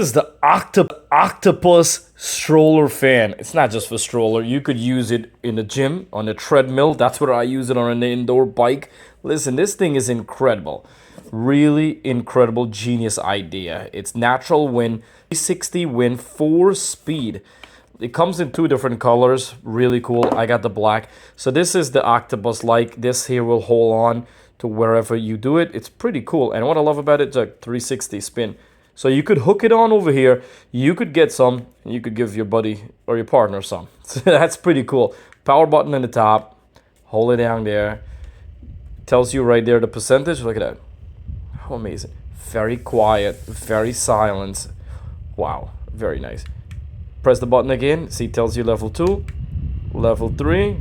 This is the octopus stroller fan. It's not just for stroller. You could use it in the gym, on a treadmill. That's where I use it, on an indoor bike. Listen, this thing is incredible. Really incredible, genius idea. It's natural wind, 360 wind, 4-speed. It comes in 2 different colors. Really cool. I got the black. So this is the octopus. Like this here will hold on to wherever you do it. It's pretty cool. And what I love about it is a 360 spin. So you could hook it on over here. You could get some. And you could give your buddy or your partner some. So that's pretty cool. Power button in the top. Hold it down there. Tells you right there the percentage. Look at that. How amazing. Very quiet. Very silent. Wow. Very nice. Press the button again. See, it tells you level 2, level 3.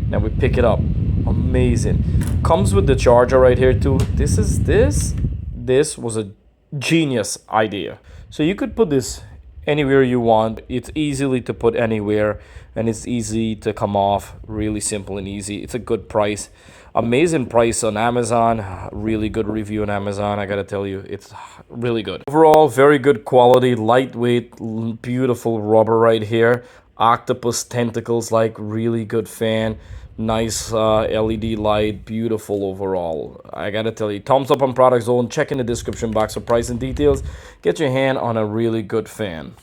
Now we pick it up. Amazing. Comes with the charger right here too. This was a genius idea. So you could put this anywhere you want. It's easily to put anywhere, and it's easy to come off. Really simple and easy. It's a good price. Amazing price on Amazon. Really good review on Amazon. I gotta tell you, it's really good. Overall, very good quality, lightweight, beautiful rubber right here. Octopus tentacles, like really good fan. Nice LED light, beautiful overall. I gotta tell you, thumbs up on Product Zone. Check in the description box for price and details. Get your hand on a really good fan.